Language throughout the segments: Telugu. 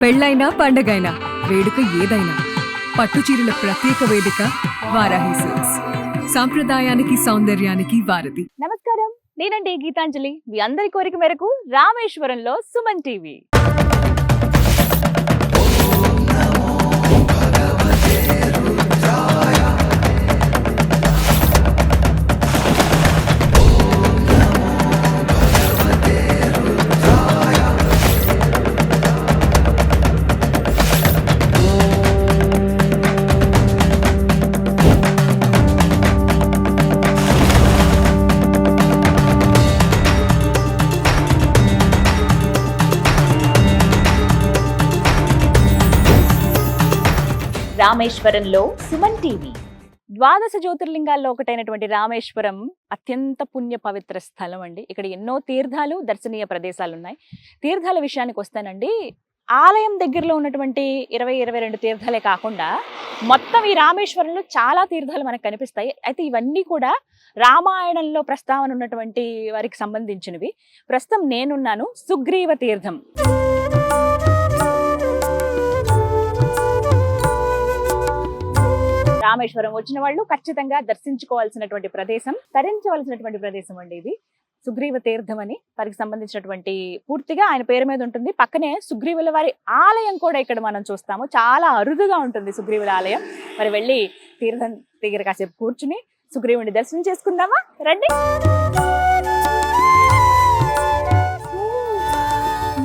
పెళ్ళైనా పండగైనా వేడుక ఏదైనా పట్టుచీరల ప్రత్యేక వేదిక వారాహి సిల్క్స్. సాంప్రదాయానికి సౌందర్యానికి వారధి. నమస్కారం, నేనండి గీతాంజలి. మీ అందరి కోరిక మేరకు రామేశ్వరంలో సుమన్ టీవీ. రామేశ్వరంలో సుమన్ టీవీ. ద్వాదశ జ్యోతిర్లింగాల్లో ఒకటైనటువంటి రామేశ్వరం అత్యంత పుణ్య పవిత్ర స్థలం అండి. ఇక్కడ ఎన్నో తీర్థాలు, దర్శనీయ ప్రదేశాలు ఉన్నాయి. తీర్థాల విషయానికి వస్తానండి, ఆలయం దగ్గరలో ఉన్నటువంటి 22 తీర్థాలే కాకుండా మొత్తం ఈ రామేశ్వరంలో చాలా తీర్థాలు మనకు కనిపిస్తాయి. అయితే ఇవన్నీ కూడా రామాయణంలో ప్రస్తావన ఉన్నటువంటి వారికి సంబంధించినవి. ప్రస్తుతం నేనున్నాను సుగ్రీవ తీర్థం. రామేశ్వరం వచ్చిన వాళ్ళు ఖచ్చితంగా దర్శించుకోవాల్సినటువంటి ప్రదేశం, తరించవలసినటువంటి ప్రదేశం అండి ఇది. సుగ్రీవ తీర్థం అని వారికి సంబంధించినటువంటి పూర్తిగా ఆయన పేరు మీద ఉంటుంది. పక్కనే సుగ్రీవుల వారి ఆలయం కూడా ఇక్కడ మనం చూస్తాము. చాలా అరుదుగా ఉంటుంది సుగ్రీవుల ఆలయం. మరి వెళ్ళి తీర్థం దగ్గర కాసేపు కూర్చుని సుగ్రీవుని దర్శనం చేసుకుందామా? రండి.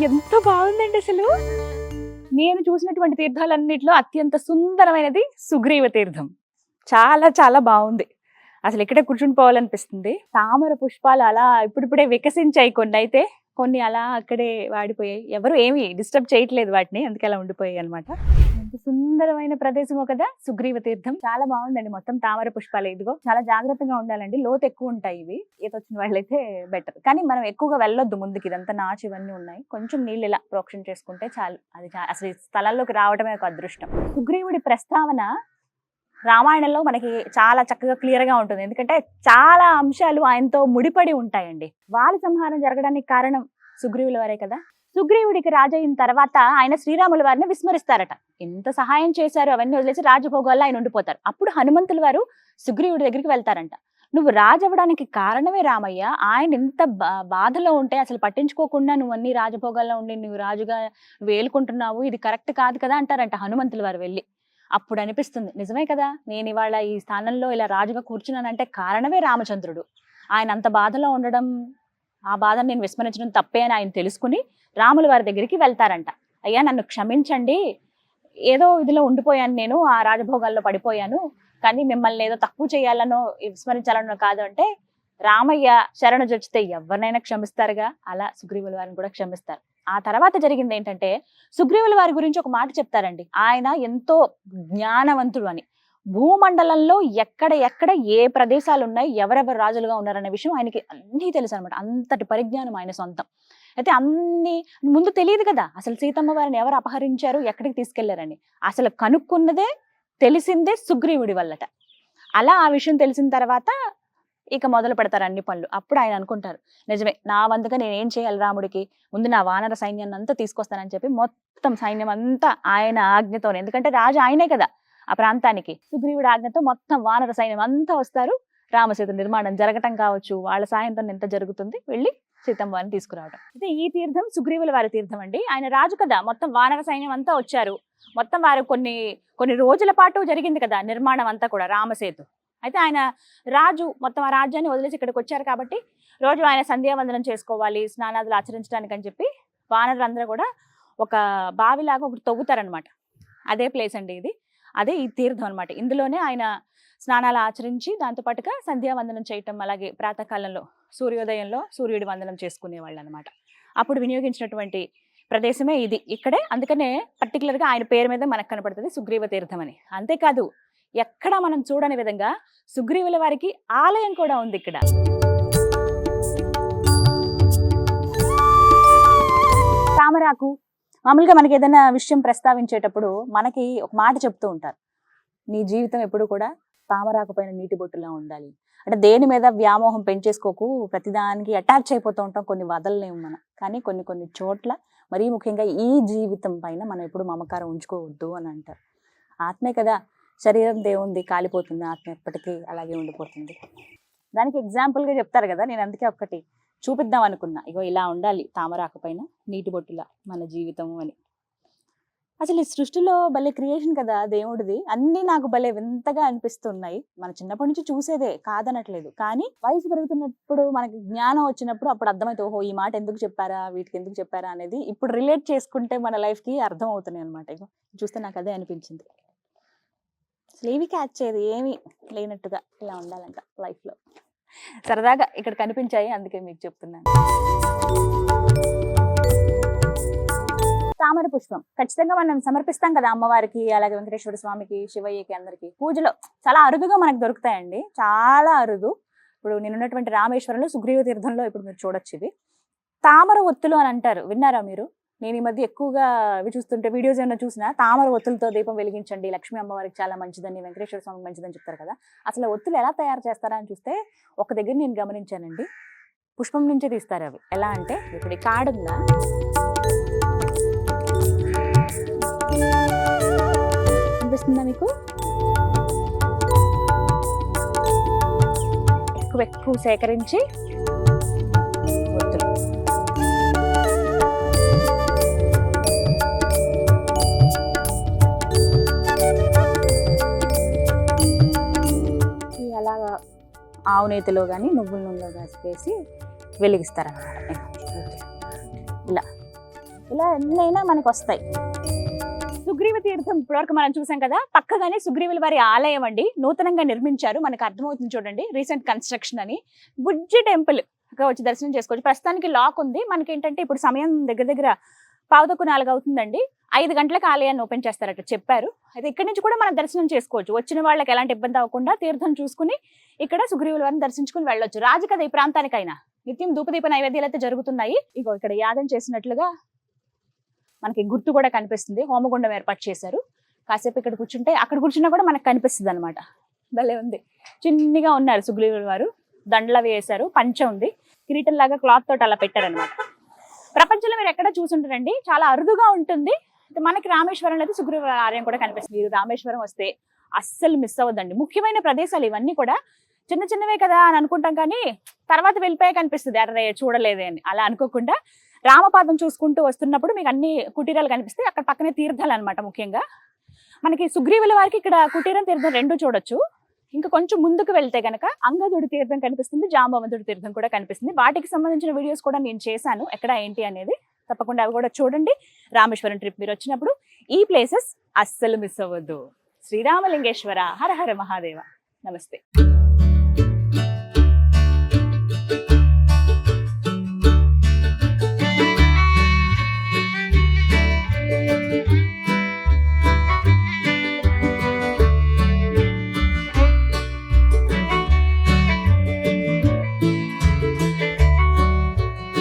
ఎంత బాగుందండి అసలు. నేను చూసినటువంటి తీర్థాలన్నింటిలో అత్యంత సుందరమైనది సుగ్రీవ తీర్థం. చాలా చాలా బాగుంది. అసలు ఇక్కడే కూర్చుని పోవాలనిపిస్తుంది. తామర పుష్పాలు అలా ఇప్పుడిప్పుడే వికసించాయి, కొన్ని అయితే కొన్ని అలా అక్కడే వాడిపోయాయి. ఎవరు ఏమి డిస్టర్బ్ చేయట్లేదు వాటిని, అందుకే అలా ఉండిపోయాయి అనమాట. ఎంత సుందరమైన ప్రదేశమో కదా సుగ్రీవ తీర్థం. చాలా బాగుందండి. మొత్తం తామర పుష్పాలు. ఇదిగో చాలా జాగ్రత్తగా ఉండాలండి, లోతు ఎక్కువ ఉంటాయి ఇవి. ఈత వచ్చిన వాళ్ళైతే బెటర్, కానీ మనం ఎక్కువగా వెళ్ళొద్దు ముందుకి. ఇదంతా నాచు ఇవన్నీ ఉన్నాయి. కొంచెం నీళ్ళు ఇలా ప్రోక్షణ చేసుకుంటే చాలు. అది అసలు ఈ స్థలాల్లోకి రావడమే ఒక అదృష్టం. సుగ్రీవుడి ప్రస్తావన రామాయణంలో మనకి చాలా చక్కగా క్లియర్ గా ఉంటుంది. ఎందుకంటే చాలా అంశాలు ఆయనతో ముడిపడి ఉంటాయండి. వాలి సంహారం జరగడానికి కారణం సుగ్రీవుల వారే కదా. సుగ్రీవుడికి రాజైన తర్వాత ఆయన శ్రీరాముల వారిని విస్మరిస్తారట. ఎంత సహాయం చేశారు అవన్నీ వదిలేసి రాజభోగాల్లో ఆయన ఉండిపోతారు. అప్పుడు హనుమంతుల వారు సుగ్రీవుడి దగ్గరికి వెళ్తారంట. నువ్వు రాజవ్వడానికి కారణమే రామయ్య. ఆయన ఎంత బాధలో ఉంటే అసలు పట్టించుకోకుండా నువ్వు అన్ని రాజభోగాల్లో ఉండి నువ్వు రాజుగా వేలుకుంటున్నావు, ఇది కరెక్ట్ కాదు కదా అంటారంట హనుమంతుల వారు వెళ్ళి. అప్పుడు అనిపిస్తుంది, నిజమే కదా, నేను ఇవాళ ఈ స్థానంలో ఇలా రాజుగా కూర్చున్నానంటే కారణమే రామచంద్రుడు. ఆయన అంత బాధలో ఉండడం, ఆ బాధను నేను విస్మరించడం తప్పే అని ఆయన తెలుసుకుని రాముల వారి దగ్గరికి వెళ్తారంట. అయ్యా నన్ను క్షమించండి, ఏదో ఇదిలో ఉండిపోయాను, నేను ఆ రాజభోగాల్లో పడిపోయాను, కానీ మిమ్మల్ని ఏదో తక్కువ చేయాలనో విస్మరించాలనో కాదు అంటే, రామయ్య శరణు జొచ్చితే ఎవరినైనా క్షమిస్తారుగా, అలా సుగ్రీవుల వారిని కూడా క్షమిస్తారు. ఆ తర్వాత జరిగింది ఏంటంటే, సుగ్రీవుల వారి గురించి ఒక మాట చెప్తారండి. ఆయన ఎంతో జ్ఞానవంతుడు అని. భూమండలంలో ఎక్కడ ఏ ప్రదేశాలు ఉన్నాయి, ఎవరెవరు రాజులుగా ఉన్నారనే విషయం ఆయనకి అన్నీ తెలుసు అనమాట. అంతటి పరిజ్ఞానం ఆయన సొంతం. అయితే అన్ని ముందు తెలియదు కదా అసలు సీతమ్మ వారిని ఎవరు అపహరించారు, ఎక్కడికి తీసుకెళ్లారని. అసలు కనుక్కున్నదే, తెలిసిందే సుగ్రీవుడి వల్లట. అలా ఆ విషయం తెలిసిన తర్వాత ఇక మొదలు పెడతారు అన్ని పనులు. అప్పుడు ఆయన అనుకుంటారు, నిజమే, నా వంతుగా నేనేం చేయాలి రాముడికి, ముందు నా వానర సైన్యాన్ని అంతా తీసుకొస్తానని చెప్పి మొత్తం సైన్యం అంతా ఆయన ఆజ్ఞతోనే, ఎందుకంటే రాజు ఆయనే కదా ఆ ప్రాంతానికి, సుగ్రీవుడి ఆజ్ఞతో మొత్తం వానర సైన్యం అంతా వస్తారు. రామసేతు నిర్మాణం జరగటం కావచ్చు, వాళ్ళ సాయంతో ఎంత జరుగుతుంది, వెళ్ళి సీతమ్మ వారిని తీసుకురావడం. అయితే ఈ తీర్థం సుగ్రీవుల వారి తీర్థం అండి. ఆయన రాజు కదా, మొత్తం వానర సైన్యం అంతా వచ్చారు. మొత్తం వారు కొన్ని రోజుల పాటు జరిగింది కదా నిర్మాణం అంతా కూడా రామసేతు. అయితే ఆయన రాజు మొత్తం ఆ రాజ్యాన్ని వదిలేసి ఇక్కడికి వచ్చారు కాబట్టి రోజు ఆయన సంధ్యావందనం చేసుకోవాలి, స్నానాదులు ఆచరించడానికి అని చెప్పి వానరులందరూ కూడా ఒక బావిలాగా ఒకటి తవ్వుతారనమాట. అదే ప్లేస్ అండి ఇది, అదే ఈ తీర్థం అనమాట. ఇందులోనే ఆయన స్నానాలు ఆచరించి దాంతోపాటుగా సంధ్యావందనం చేయటం, అలాగే ప్రాతకాలంలో సూర్యోదయంలో సూర్యుడి వందనం చేసుకునేవాళ్ళు అనమాట. అప్పుడు వినియోగించినటువంటి ప్రదేశమే ఇది, ఇక్కడే. అందుకనే పర్టికులర్గా ఆయన పేరు మీద మనకు కనపడుతుంది సుగ్రీవ తీర్థం అని. అంతేకాదు, ఎక్కడ మనం చూడని విధంగా సుగ్రీవుల వారికి ఆలయం కూడా ఉంది ఇక్కడ. తామరాకు మామూలుగా మనకి ఏదైనా విషయం ప్రస్తావించేటప్పుడు మనకి ఒక మాట చెప్తూ ఉంటారు, నీ జీవితం ఎప్పుడు కూడా తామరాకు పైన నీటి బొట్టులా ఉండాలి. అంటే దేని మీద వ్యామోహం పెంచేసుకోకు, ప్రతిదానికి అటాచ్ అయిపోతూ ఉంటాం, కొన్ని వదలలేము మనం. కానీ కొన్ని చోట్ల మరీ ముఖ్యంగా ఈ జీవితం పైన మనం ఎప్పుడు మమకారం ఉంచుకోవద్దు అని అంటారు. ఆత్మే కదా, శరీరం దేవుంది, కాలిపోతుంది, ఆత్మ ఎప్పటికీ అలాగే ఉండిపోతుంది. దానికి ఎగ్జాంపుల్గా చెప్తారు కదా, నేను అందుకే ఒక్కటి చూపిద్దాం అనుకున్నా. ఇగో ఇలా ఉండాలి తామరాకు పైన నీటి బొట్టులా మన జీవితము అని. అసలు ఈ సృష్టిలో భలే క్రియేషన్ కదా దేవుడిది, అన్నీ నాకు భలే వింతగా అనిపిస్తున్నాయి. మన చిన్నప్పటి నుంచి చూసేదే కాదనట్లేదు, కానీ వయసు పెరుగుతున్నప్పుడు మనకి జ్ఞానం వచ్చినప్పుడు అప్పుడు అర్థమైతే ఓహో ఈ మాట ఎందుకు చెప్పారా, వీటికి ఎందుకు చెప్పారా అనేది ఇప్పుడు రిలేట్ చేసుకుంటే మన లైఫ్కి అర్థం అవుతున్నాయి అనమాట. ఇగో చూస్తే నాకు అదే అనిపించింది. అసలు ఏవి క్యాచ్ చేయదు, ఏమీ లేనట్టుగా ఇలా ఉండాలంట లైఫ్లో. సరదాగా ఇక్కడ కనిపించాయి, అందుకే మీకు చెప్తున్నాను. తామర పుష్పం ఖచ్చితంగా మనం సమర్పిస్తాం కదా అమ్మవారికి, అలాగే వెంకటేశ్వర స్వామికి, శివయ్యకి, అందరికి పూజలో చాలా అరుదుగా మనకు దొరుకుతాయండి, చాలా అరుదు. ఇప్పుడు నేనున్నటువంటి రామేశ్వరంలో సుగ్రీవ తీర్థంలో ఇప్పుడు మీరు చూడొచ్చు ఇవి తామర ఒత్తులు అని అంటారు. విన్నారా మీరు? నేను ఈ మధ్య ఎక్కువగా ఇవి చూస్తుంటే వీడియోస్ ఏమైనా చూసినా తామర ఒత్తులతో దీపం వెలిగించండి, లక్ష్మీ అమ్మవారికి చాలా మంచిదని, వెంకటేశ్వర స్వామికి మంచిదని చెప్తారు కదా. అసలు ఒత్తులు ఎలా తయారు చేస్తారా అని చూస్తే ఒక దగ్గర నేను గమనించానండి, పుష్పం నుంచే తీస్తారు అవి. ఎలా అంటే ఇప్పుడు ఈ కాడుందా, అనిపిస్తుందా మీకు? ఎక్కువ సేకరించి ఒత్తులు అలాగా ఆవు నేతిలో కానీ నువ్వుల నూనెలో వేసి వెలిగిస్తారన్నమాట. ఇలా ఇలా ఎన్నైనా మనకు వస్తాయి. సుగ్రీవ తీర్థం ఇప్పటివరకు మనం చూసాం కదా, పక్కగానే సుగ్రీవుల వారి ఆలయం అండి, నూతనంగా నిర్మించారు. మనకు అర్థమవుతుంది చూడండి, రీసెంట్ కన్స్ట్రక్షన్ అని. బుజ్జి టెంపుల్ వచ్చి దర్శనం చేసుకోవచ్చు. ప్రస్తుతానికి లాక్ ఉంది. మనకి ఏంటంటే ఇప్పుడు సమయం దగ్గర దగ్గర 3:15 అవుతుందండి. 5 గంటలకు ఆలయాన్ని ఓపెన్ చేస్తారట చెప్పారు. అయితే ఇక్కడి నుంచి కూడా మనం దర్శనం చేసుకోవచ్చు. వచ్చిన వాళ్ళకి ఎలాంటి ఇబ్బంది అవ్వకుండా తీర్థం చూసుకుని ఇక్కడ సుగ్రీవుల వారిని దర్శించుకుని వెళ్ళొచ్చు. రాజు కదా ఈ ప్రాంతానికైనా. నిత్యం ధూపదీప నైవేద్యాలు అయితే జరుగుతున్నాయి. ఇగో ఇక్కడ యాగం చేసినట్లుగా మనకి గుర్తు కూడా కనిపిస్తుంది. హోమగుండం ఏర్పాటు చేశారు. కాసేపు ఇక్కడ కూర్చుంటే అక్కడ కూర్చున్నా కూడా మనకు కనిపిస్తుంది అనమాట. భలే ఉంది. చిన్నగా ఉన్నారు సుగ్రీవుల వారు, దండలవి వేశారు, పంచ ఉంది, కిరీటం లాగా క్లాత్ తోటి అలా పెట్టారనమాట. ప్రపంచంలో మీరు ఎక్కడ చూసుంటారండి, చాలా అరుదుగా ఉంటుంది. మనకి రామేశ్వరంలో అయితే సుగ్రీవ ఆలయం కూడా కనిపిస్తుంది. మీరు రామేశ్వరం వస్తే అస్సలు మిస్ అవ్వద్దండి. ముఖ్యమైన ప్రదేశాలు ఇవన్నీ కూడా. చిన్న చిన్నవే కదా అని అనుకుంటాం, కానీ తర్వాత వెళ్ళిపోయే కనిపిస్తుంది, అరే చూడలేదే అని. అలా అనుకోకుండా రామపాదం చూసుకుంటూ వస్తున్నప్పుడు మీకు అన్ని కుటీరాలు కనిపిస్తాయి. అక్కడ పక్కనే తీర్థాలు అనమాట. ముఖ్యంగా మనకి సుగ్రీవుల వారికి ఇక్కడ కుటీరం, తీర్థం రెండు చూడొచ్చు. ఇంకా కొంచెం ముందుకు వెళ్తే గనక అంగదుడి తీర్థం కనిపిస్తుంది, జాంబవంతుడి తీర్థం కూడా కనిపిస్తుంది. వాటికి సంబంధించిన వీడియోస్ కూడా నేను చేశాను, ఎక్కడ ఏంటి అనేది. తప్పకుండా అవి కూడా చూడండి. రామేశ్వరం ట్రిప్ మీరు వచ్చినప్పుడు ఈ ప్లేసెస్ అస్సలు మిస్ అవ్వద్దు. శ్రీరామలింగేశ్వర హర హర మహాదేవ. నమస్తే.